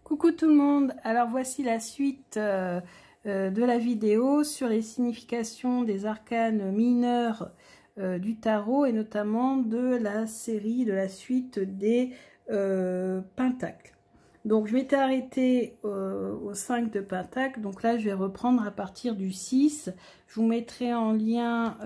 Coucou tout le monde, alors voici la suite de la vidéo sur les significations des arcanes mineurs du tarot et notamment de la série, de la suite des pentacles. Donc je m'étais arrêtée au 5 de pentacle, donc là je vais reprendre à partir du 6. Je vous mettrai en lien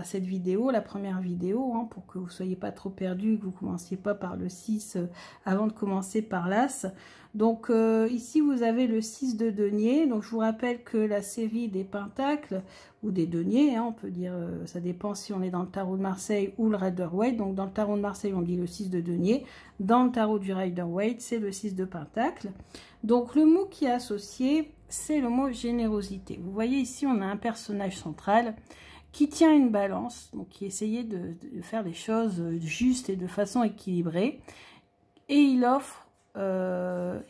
cette vidéo, la première vidéo, hein, pour que vous ne soyez pas trop perdus, que vous ne commenciez pas par le 6 avant de commencer par l'As. Donc ici vous avez le 6 de denier. Donc je vous rappelle que la série des pentacles ou des deniers, hein, on peut dire, ça dépend si on est dans le tarot de Marseille ou le Rider-Waite. Donc dans le tarot de Marseille on dit le 6 de denier, dans le tarot du Rider-Waite c'est le 6 de pentacle. Donc le mot qui est associé, c'est le mot générosité. Vous voyez ici on a un personnage central qui tient une balance, donc qui essayait de faire les choses justes et de façon équilibrée, et il offre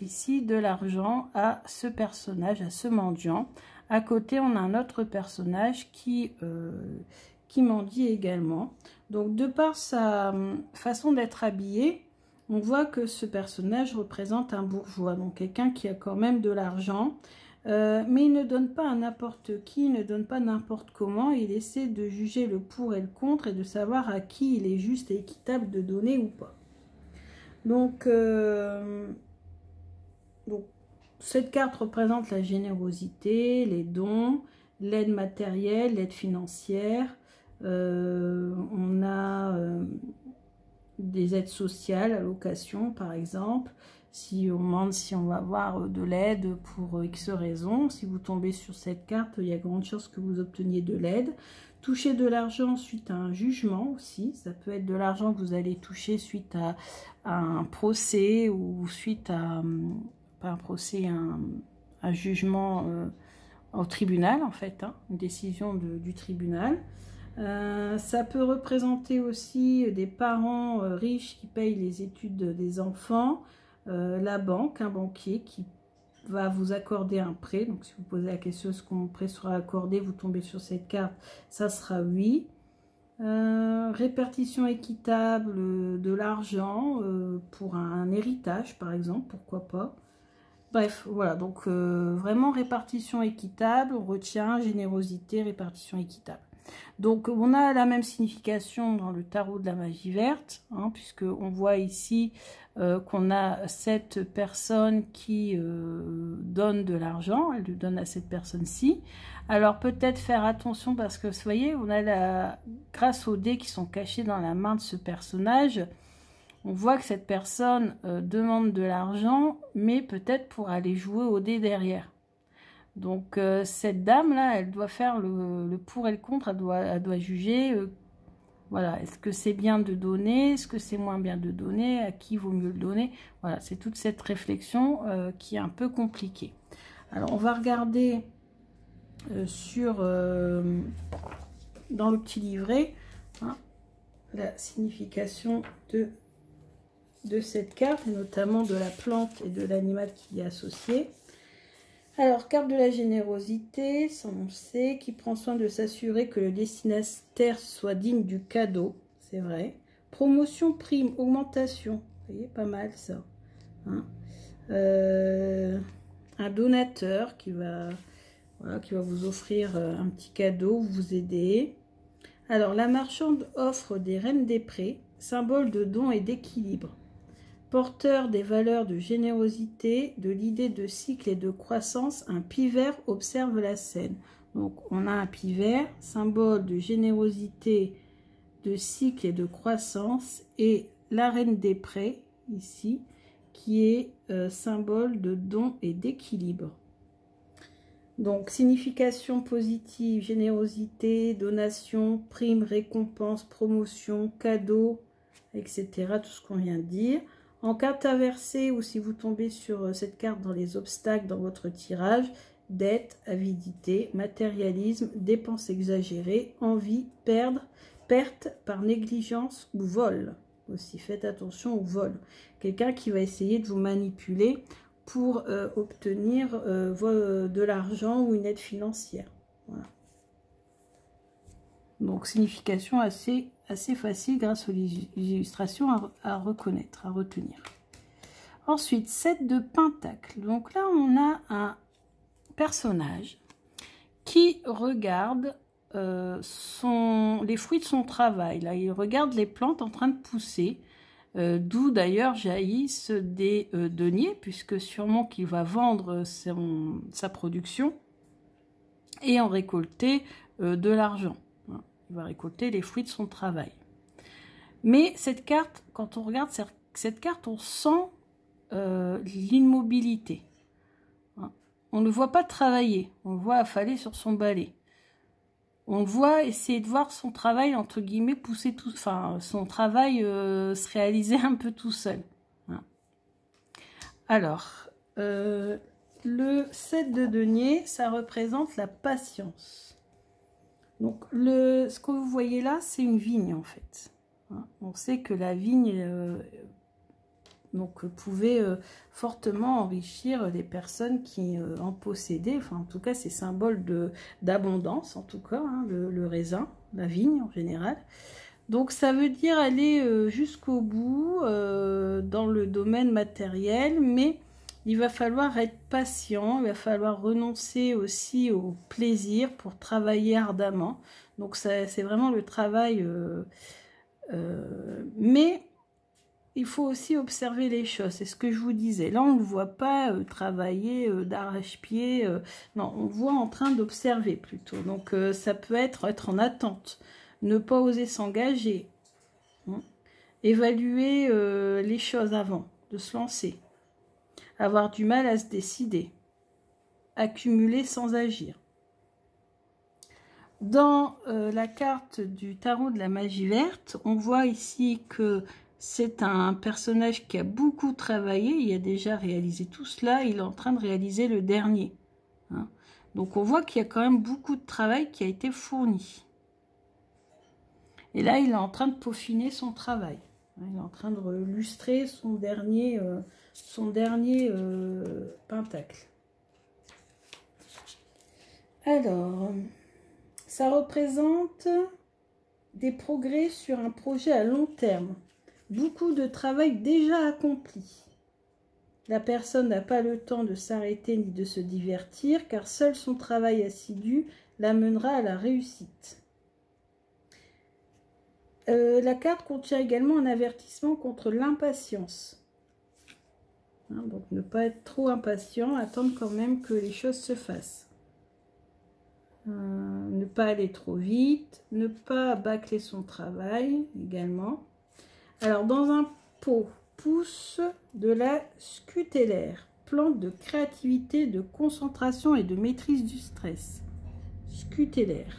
ici de l'argent à ce personnage, à ce mendiant. À côté on a un autre personnage qui mendie également. Donc de par sa façon d'être habillé, on voit que ce personnage représente un bourgeois, donc quelqu'un qui a quand même de l'argent, mais il ne donne pas à n'importe qui, il ne donne pas n'importe comment, il essaie de juger le pour et le contre et de savoir à qui il est juste et équitable de donner ou pas. Donc cette carte représente la générosité, les dons, l'aide matérielle, l'aide financière, on a des aides sociales, allocations par exemple, si on demande si on va avoir de l'aide pour X raisons. Si vous tombez sur cette carte, il y a grande chance que vous obteniez de l'aide. Toucher de l'argent suite à un jugement aussi, ça peut être de l'argent que vous allez toucher suite à un procès ou suite à, pas un procès, un jugement au tribunal en fait, hein, une décision du tribunal. Ça peut représenter aussi des parents riches qui payent les études des enfants, la banque, un banquier qui va vous accorder un prêt. Donc si vous posez la question est-ce que mon prêt sera accordé, vous tombez sur cette carte, ça sera oui. Répartition équitable de l'argent pour un héritage par exemple, pourquoi pas. Bref, voilà, donc vraiment répartition équitable, on retient générosité, répartition équitable. Donc on a la même signification dans le tarot de la magie verte, hein, puisque on voit ici qu'on a cette personne qui donne de l'argent, elle le donne à cette personne-ci. Alors peut-être faire attention parce que vous voyez, on a grâce aux dés qui sont cachés dans la main de ce personnage, on voit que cette personne demande de l'argent, mais peut-être pour aller jouer au dé derrière. Donc cette dame là, elle doit faire le pour et le contre, elle doit juger, voilà, est-ce que c'est bien de donner, est-ce que c'est moins bien de donner, à qui vaut mieux le donner. Voilà, c'est toute cette réflexion qui est un peu compliquée. Alors on va regarder dans le petit livret, hein, la signification de cette carte, et notamment de la plante et de l'animal qui y est associé. Alors, carte de la générosité, sans on sait, qui prend soin de s'assurer que le destinataire soit digne du cadeau, c'est vrai. Promotion, prime, augmentation, vous voyez, pas mal ça. Hein. Un donateur qui va vous offrir un petit cadeau, vous aider. Alors, la marchande offre des reines des prés, symbole de don et d'équilibre. Porteur des valeurs de générosité, de l'idée de cycle et de croissance, un pivert observe la scène. Donc on a un pivert, symbole de générosité, de cycle et de croissance, et la reine des prés, ici, qui est symbole de don et d'équilibre. Donc signification positive, générosité, donation, prime, récompense, promotion, cadeau, etc. Tout ce qu'on vient de dire. En carte inversée, ou si vous tombez sur cette carte dans les obstacles dans votre tirage, dette, avidité, matérialisme, dépenses exagérées, envie, perte par négligence ou vol. Aussi, faites attention au vol. Quelqu'un qui va essayer de vous manipuler pour obtenir de l'argent ou une aide financière. Voilà. Donc, signification assez facile grâce aux illustrations à reconnaître, à retenir. Ensuite, 7 de Pentacle. Donc là, on a un personnage qui regarde les fruits de son travail. Là, il regarde les plantes en train de pousser, d'où d'ailleurs jaillissent des deniers, puisque sûrement qu'il va vendre sa production et en récolter de l'argent. Il va récolter les fruits de son travail. Mais cette carte, quand on regarde cette carte, on sent l'immobilité. On ne le voit pas travailler, on le voit affaler sur son balai. On le voit essayer de voir son travail, entre guillemets, pousser tout, enfin, son travail se réaliser un peu tout seul. Alors, le 7 de denier, ça représente la patience. Donc, ce que vous voyez là, c'est une vigne, en fait. On sait que la vigne pouvait fortement enrichir les personnes qui en possédaient. Enfin, en tout cas, c'est symbole d'abondance, en tout cas, hein, le raisin, la vigne en général. Donc, ça veut dire aller jusqu'au bout dans le domaine matériel, mais il va falloir être patient, il va falloir renoncer aussi au plaisir pour travailler ardemment. Donc, c'est vraiment le travail... mais il faut aussi observer les choses, c'est ce que je vous disais. Là, on ne voit pas travailler d'arrache-pied, non, on voit en train d'observer plutôt. Donc, ça peut être en attente, ne pas oser s'engager, évaluer les choses avant de se lancer, avoir du mal à se décider, accumuler sans agir. Dans la carte du tarot de la magie verte, on voit ici que c'est un personnage qui a beaucoup travaillé, il a déjà réalisé tout cela, il est en train de réaliser le dernier. Donc on voit qu'il y a quand même beaucoup de travail qui a été fourni. Et là, il est en train de peaufiner son travail. Il est en train de lustrer son dernier pentacle. Alors, ça représente des progrès sur un projet à long terme. Beaucoup de travail déjà accompli. La personne n'a pas le temps de s'arrêter ni de se divertir, car seul son travail assidu l'amènera à la réussite. La carte contient également un avertissement contre l'impatience. Donc ne pas être trop impatient, attendre quand même que les choses se fassent. Ne pas aller trop vite, ne pas bâcler son travail également. Alors, dans un pot pousse de la scutellaire, plante de créativité, de concentration et de maîtrise du stress. Scutellaire.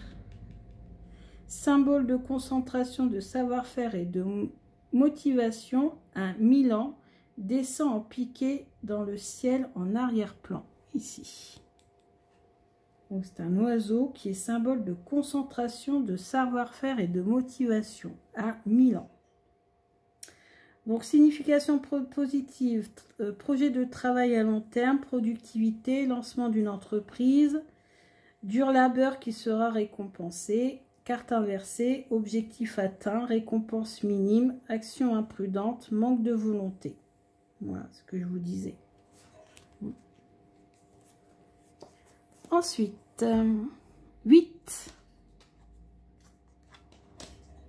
Symbole de concentration, de savoir-faire et de motivation, un Milan descend en piqué dans le ciel en arrière-plan, ici. C'est un oiseau qui est symbole de concentration, de savoir-faire et de motivation, un Milan. Donc, signification positive, projet de travail à long terme, productivité, lancement d'une entreprise, dur labeur qui sera récompensé, carte inversée, objectif atteint, récompense minime, action imprudente, manque de volonté. Voilà ce que je vous disais. Ensuite, 8.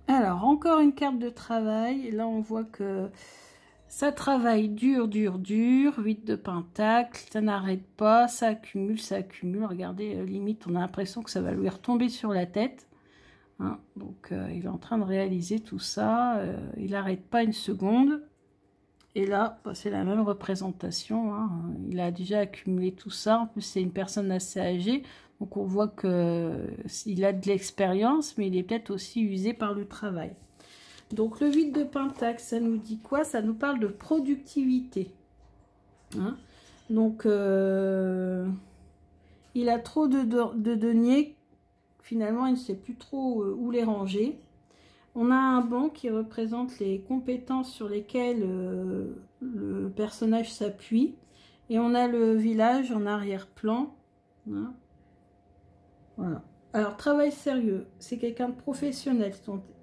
Alors, encore une carte de travail. Là, on voit que ça travaille dur, dur, dur. 8 de pentacle, ça n'arrête pas, ça accumule, ça accumule. Regardez, limite, on a l'impression que ça va lui retomber sur la tête. Donc, il est en train de réaliser tout ça. Il n'arrête pas une seconde. Et là, c'est la même représentation. Il a déjà accumulé tout ça. En plus, c'est une personne assez âgée. Donc, on voit qu'il a de l'expérience, mais il est peut-être aussi usé par le travail. Donc, le 8 de pentacle, ça nous dit quoi? Ça nous parle de productivité. Donc, il a trop de deniers. Finalement, il ne sait plus trop où les ranger. On a un banc qui représente les compétences sur lesquelles le personnage s'appuie. Et on a le village en arrière-plan. Voilà. Alors, travail sérieux, c'est quelqu'un de professionnel.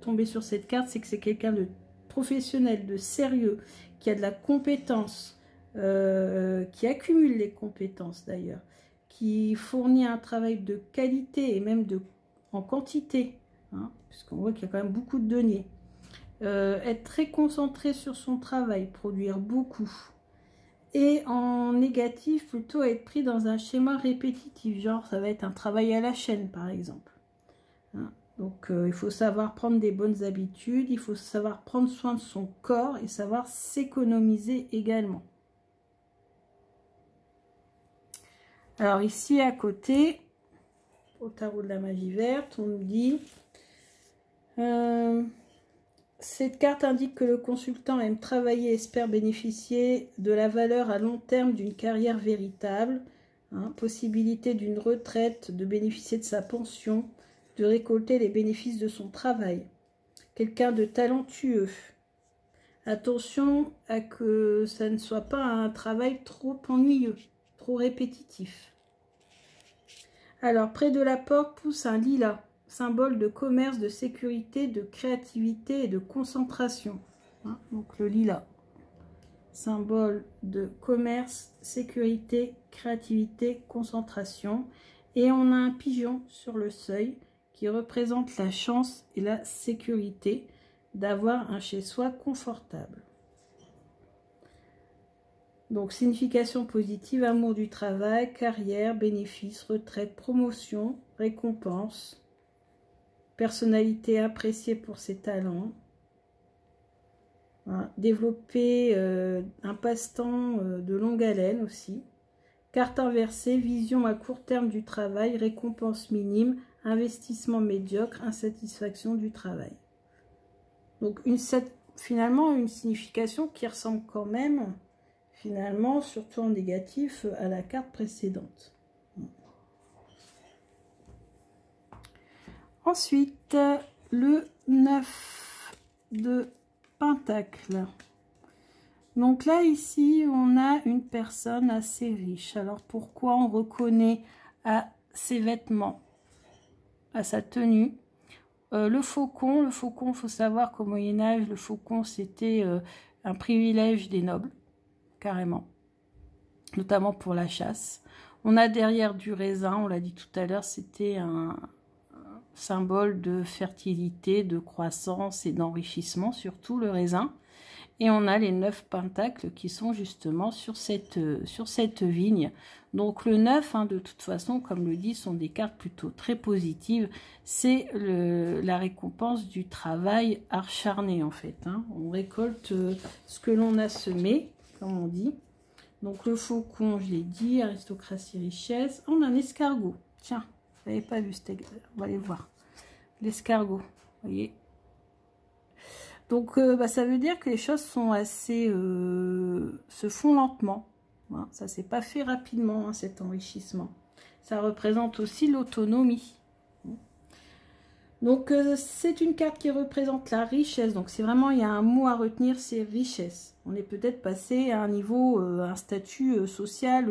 Tomber sur cette carte, c'est que c'est quelqu'un de professionnel, de sérieux, qui a de la compétence qui accumule les compétences d'ailleurs, qui fournit un travail de qualité et même en quantité, hein, puisqu'on voit qu'il y a quand même beaucoup de deniers. Être très concentré sur son travail, produire beaucoup. Et en négatif, plutôt être pris dans un schéma répétitif, genre ça va être un travail à la chaîne par exemple. Hein, donc il faut savoir prendre des bonnes habitudes, il faut savoir prendre soin de son corps et savoir s'économiser également. Alors ici à côté, au tarot de la magie verte, on nous dit... cette carte indique que le consultant aime travailler et espère bénéficier de la valeur à long terme d'une carrière véritable, hein, possibilité d'une retraite, de bénéficier de sa pension, de récolter les bénéfices de son travail. Quelqu'un de talentueux. Attention à que ça ne soit pas un travail trop ennuyeux, trop répétitif. Alors, près de la porte pousse un lilas. Symbole de commerce, de sécurité, de créativité et de concentration. Hein, donc le lilas. Symbole de commerce, sécurité, créativité, concentration. Et on a un pigeon sur le seuil qui représente la chance et la sécurité d'avoir un chez-soi confortable. Donc signification positive, amour du travail, carrière, bénéfices, retraite, promotion, récompense. Personnalité appréciée pour ses talents. Voilà. Développer un passe-temps de longue haleine aussi. Carte inversée, vision à court terme du travail, récompense minime, investissement médiocre, insatisfaction du travail. Donc finalement une signification qui ressemble quand même, finalement, surtout en négatif, à la carte précédente. Ensuite, le 9 de Pentacle. Donc là, ici, on a une personne assez riche. Alors, pourquoi on reconnaît à ses vêtements, à sa tenue? Le faucon, il faut savoir qu'au Moyen-Âge, le faucon, c'était un privilège des nobles, carrément, notamment pour la chasse. On a derrière du raisin, on l'a dit tout à l'heure, c'était un symbole de fertilité, de croissance et d'enrichissement, surtout le raisin. Et on a les 9 pentacles qui sont justement sur cette vigne. Donc le 9, hein, de toute façon, comme le dit, sont des cartes plutôt très positives. C'est la récompense du travail acharné en fait. Hein. On récolte ce que l'on a semé, comme on dit. Donc le faucon, je l'ai dit, aristocratie, richesse. On a un escargot, tiens. Vous n'avez pas vu, on va aller voir. L'escargot, vous voyez. Donc, ça veut dire que les choses sont assez... se font lentement. Hein. Ça ne s'est pas fait rapidement, hein, cet enrichissement. Ça représente aussi l'autonomie. Donc, c'est une carte qui représente la richesse. Donc, c'est vraiment, il y a un mot à retenir, c'est richesse. On est peut-être passé à un niveau, un statut social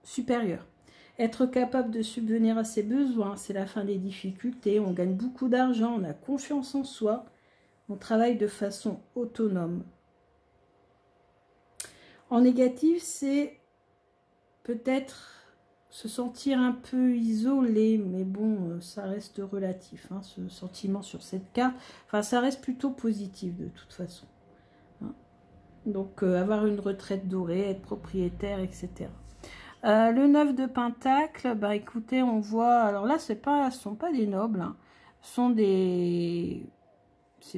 supérieur. Être capable de subvenir à ses besoins, c'est la fin des difficultés. On gagne beaucoup d'argent, on a confiance en soi. On travaille de façon autonome. En négatif, c'est peut-être se sentir un peu isolé, mais bon, ça reste relatif, hein, ce sentiment sur cette carte. Enfin, ça reste plutôt positif de toute façon. Hein. Donc, avoir une retraite dorée, être propriétaire, etc. Le 9 de Pentacle, bah écoutez, on voit... Alors là, ce ne sont pas des nobles, hein, ce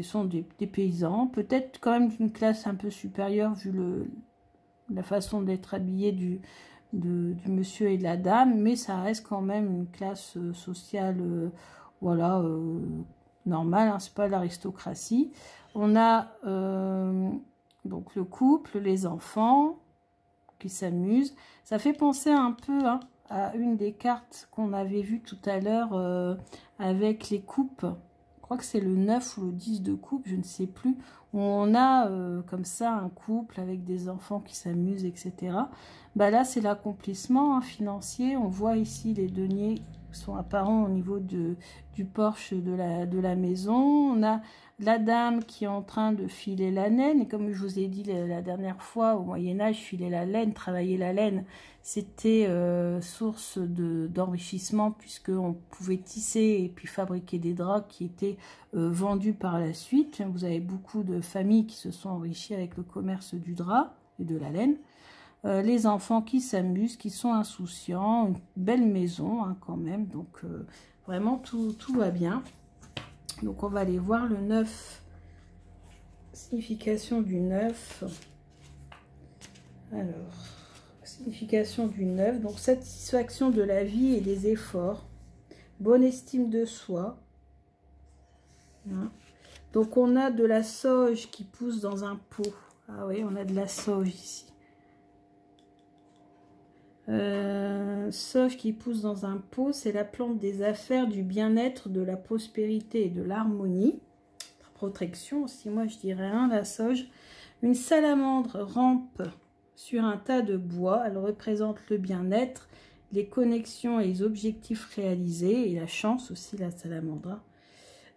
sont des paysans, peut-être quand même d'une classe un peu supérieure vu la façon d'être habillé du monsieur et de la dame, mais ça reste quand même une classe sociale, voilà, normale, hein, c'est pas l'aristocratie. On a donc le couple, les enfants qui s'amusent. Ça fait penser un peu, hein, à une des cartes qu'on avait vues tout à l'heure avec les coupes. Je crois que c'est le 9 ou le 10 de coupe, je ne sais plus, où on a comme ça un couple avec des enfants qui s'amusent, etc. Bah là, c'est l'accomplissement, hein, financier. On voit ici les deniers sont apparents au niveau du porche de la maison. On a la dame qui est en train de filer la laine. Et comme je vous ai dit la dernière fois, au Moyen-Âge, filer la laine, travailler la laine, c'était source d'enrichissement, puisqu'on pouvait tisser et puis fabriquer des draps qui étaient vendus par la suite. Vous avez beaucoup de familles qui se sont enrichies avec le commerce du drap et de la laine. Les enfants qui s'amusent, qui sont insouciants, une belle maison hein, quand même, donc vraiment tout va bien. Donc on va aller voir le 9, signification du 9. Alors, signification du 9, donc satisfaction de la vie et des efforts, bonne estime de soi. Hein. Donc on a de la sauge qui pousse dans un pot. Ah oui, on a de la sauge ici. Sauge qui pousse dans un pot, c'est la plante des affaires, du bien-être, de la prospérité et de l'harmonie. Protection aussi, moi je dirais, hein, la sauge. Une salamandre rampe sur un tas de bois, elle représente le bien-être, les connexions et les objectifs réalisés, et la chance aussi, la salamandre.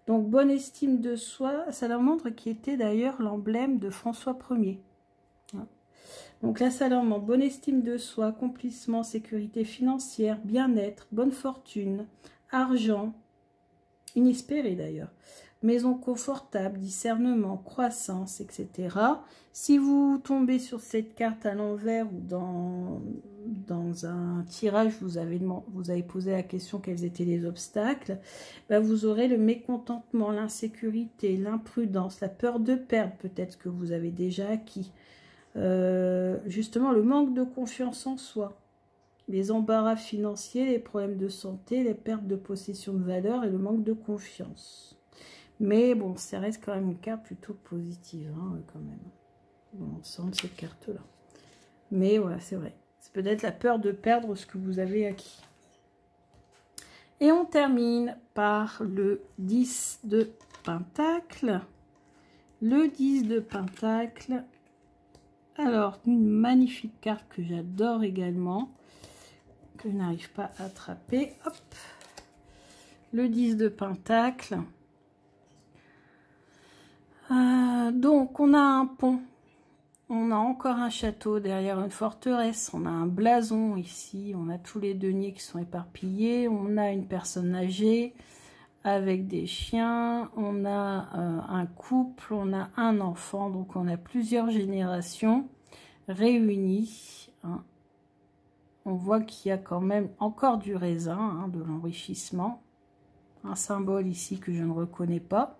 Donc bonne estime de soi, salamandre qui était d'ailleurs l'emblème de François Ier. Donc la salamandre, bonne estime de soi, accomplissement, sécurité financière, bien-être, bonne fortune, argent, inespéré d'ailleurs, maison confortable, discernement, croissance, etc. Si vous tombez sur cette carte à l'envers ou dans un tirage, vous avez posé la question quels étaient les obstacles, ben vous aurez le mécontentement, l'insécurité, l'imprudence, la peur de perdre peut-être que vous avez déjà acquis. Justement le manque de confiance en soi, les embarras financiers, les problèmes de santé, les pertes de possession de valeur et le manque de confiance. Mais bon, ça reste quand même une carte plutôt positive, hein, quand même. Bon, on sent cette carte-là. Mais voilà, c'est vrai. C'est peut-être la peur de perdre ce que vous avez acquis. Et on termine par le 10 de Pentacle. Le 10 de Pentacle. Alors, une magnifique carte que j'adore également, que je n'arrive pas à attraper. Hop, le 10 de Pentacle. Donc, on a un pont. On a encore un château derrière une forteresse. On a un blason ici. On a tous les deniers qui sont éparpillés. On a une personne âgée avec des chiens. On a un couple. On a un enfant. Donc, on a plusieurs générations réunies. Hein. On voit qu'il y a quand même encore du raisin, hein, de l'enrichissement. Un symbole ici que je ne reconnais pas.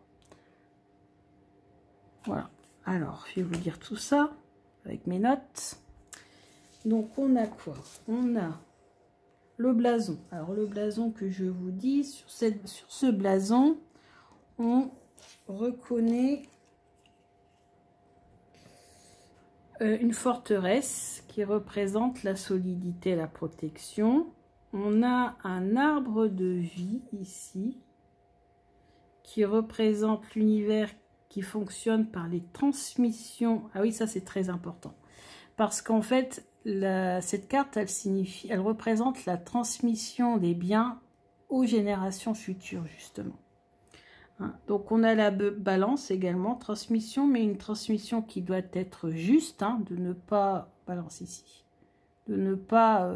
Voilà. Alors, je vais vous dire tout ça avec mes notes. Donc, on a quoi? On a le blason. Alors, le blason que je vous dis, sur ce blason, on reconnaît une forteresse qui représente la solidité et la protection. On a un arbre de vie ici qui représente l'univers qui fonctionne par les transmissions. Ah oui, ça c'est très important. Parce qu'en fait, cette carte, elle représente la transmission des biens aux générations futures, justement. Hein, donc on a la balance également, transmission, mais une transmission qui doit être juste, hein, de ne pas, balance ici, de ne pas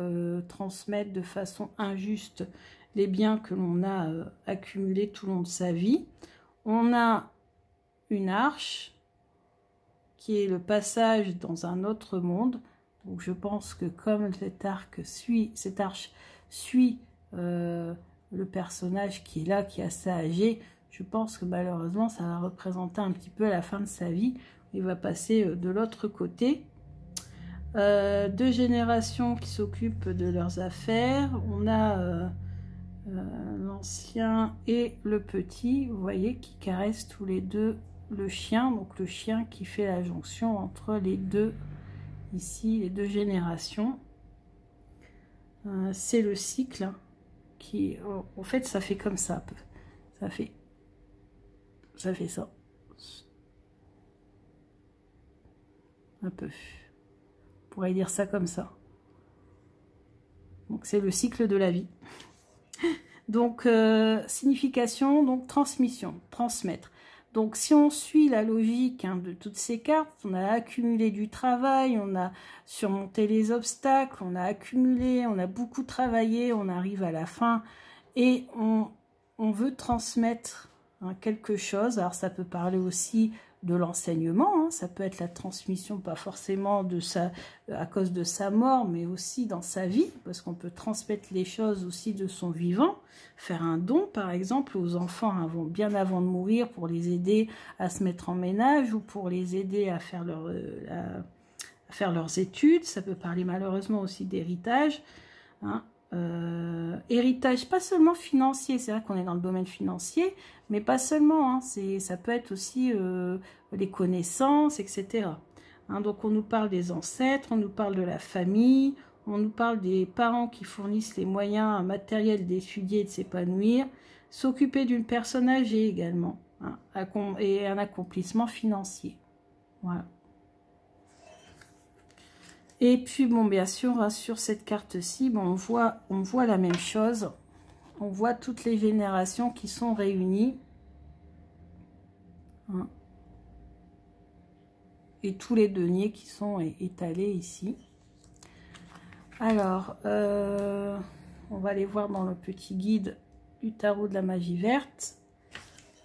transmettre de façon injuste les biens que l'on a accumulés tout au long de sa vie. On a une arche qui est le passage dans un autre monde. Donc je pense que comme cette arche suit le personnage qui est là, qui est assez âgé, je pense que malheureusement ça va représenter un petit peu la fin de sa vie. Il va passer de l'autre côté. Deux générations qui s'occupent de leurs affaires. On a l'ancien et le petit, vous voyez, qui caressent tous les deux le chien. Donc le chien qui fait la jonction entre les deux, ici, les deux générations. C'est le cycle qui, en fait, ça fait comme ça. Ça fait ça. Un peu. On pourrait dire ça comme ça. Donc c'est le cycle de la vie. Donc, signification, donc transmission, transmettre. Donc, si on suit la logique de toutes ces cartes, on a accumulé du travail, on a surmonté les obstacles, on a accumulé, on a beaucoup travaillé, on arrive à la fin et on veut transmettre quelque chose. Alors, ça peut parler aussi de l'enseignement, ça peut être la transmission, pas forcément à cause de sa mort, mais aussi dans sa vie, parce qu'on peut transmettre les choses aussi de son vivant, faire un don par exemple aux enfants bien avant de mourir pour les aider à se mettre en ménage ou pour les aider à faire leurs études. Ça peut parler malheureusement aussi d'héritage, héritage pas seulement financier, c'est vrai qu'on est dans le domaine financier, mais pas seulement, ça peut être aussi les connaissances, etc. Donc on nous parle des ancêtres, on nous parle de la famille, on nous parle des parents qui fournissent les moyens matériels d'étudier et de s'épanouir, s'occuper d'une personne âgée également, et un accomplissement financier. Voilà. Et puis, bon, bien sûr, sur cette carte-ci, bon, on voit la même chose. On voit toutes les générations qui sont réunies. Et tous les deniers qui sont étalés ici. Alors, on va aller voir dans le petit guide du tarot de la magie verte.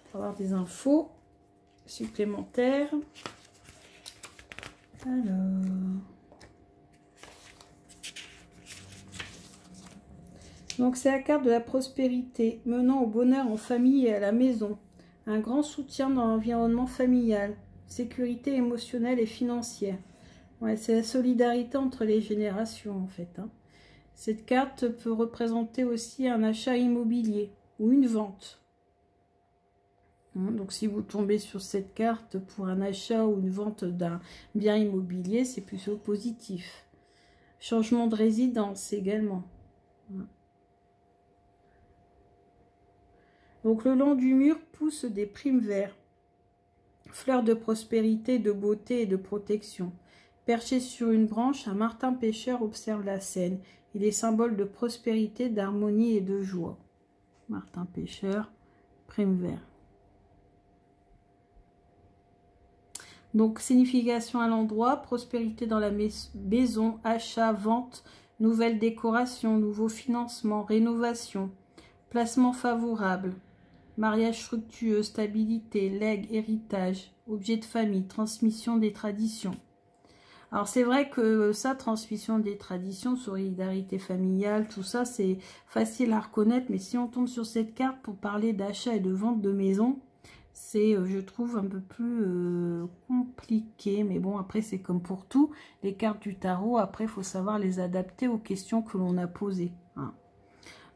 Pour avoir des infos supplémentaires. Alors... Donc, c'est la carte de la prospérité, menant au bonheur en famille et à la maison. Un grand soutien dans l'environnement familial. Sécurité émotionnelle et financière. Ouais, c'est la solidarité entre les générations, en fait. Cette carte peut représenter aussi un achat immobilier ou une vente. Donc, si vous tombez sur cette carte pour un achat ou une vente d'un bien immobilier, c'est plutôt positif. Changement de résidence également. Donc, le long du mur poussent des primes verts. Fleurs de prospérité, de beauté et de protection. Perché sur une branche, un martin pêcheur observe la scène. Il est symbole de prospérité, d'harmonie et de joie. Martin pêcheur, prime vert. Donc, signification à l'endroit, prospérité dans la maison, achat, vente, nouvelle décoration, nouveau financement, rénovation, placement favorable. Mariage fructueux, stabilité, legs, héritage, objet de famille, transmission des traditions. Alors c'est vrai que ça, transmission des traditions, solidarité familiale, tout ça, c'est facile à reconnaître. Mais si on tombe sur cette carte pour parler d'achat et de vente de maison, c'est, je trouve, un peu plus compliqué. Mais bon, après, c'est comme pour tout. Les cartes du tarot, après, il faut savoir les adapter aux questions que l'on a posées.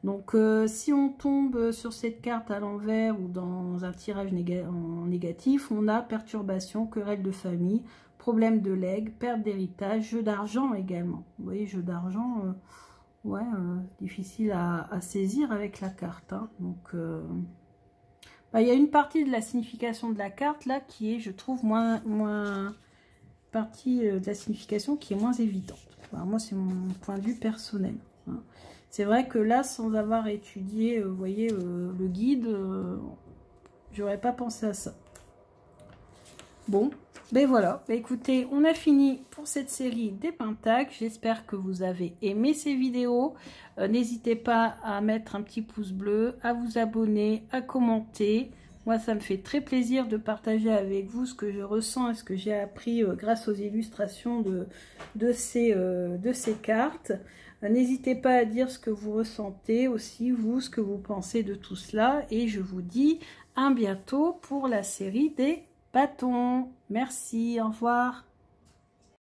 Donc, si on tombe sur cette carte à l'envers ou dans un tirage en négatif, on a perturbation, querelle de famille, problème de legs, perte d'héritage, jeu d'argent également. Vous voyez, jeu d'argent, difficile à saisir avec la carte. Donc, il y a une partie de la signification de la carte là qui est, je trouve, partie de la signification qui est moins évidente. Alors, moi, c'est mon point de vue personnel. C'est vrai que là, sans avoir étudié, vous voyez, le guide, j'aurais pas pensé à ça. Bon, ben voilà. Ben écoutez, on a fini pour cette série des pentacles. J'espère que vous avez aimé ces vidéos. N'hésitez pas à mettre un petit pouce bleu, à vous abonner, à commenter. Moi, ça me fait très plaisir de partager avec vous ce que je ressens et ce que j'ai appris grâce aux illustrations de ces cartes. N'hésitez pas à dire ce que vous ressentez aussi, vous, ce que vous pensez de tout cela. Et je vous dis à bientôt pour la série des bâtons. Merci, au revoir.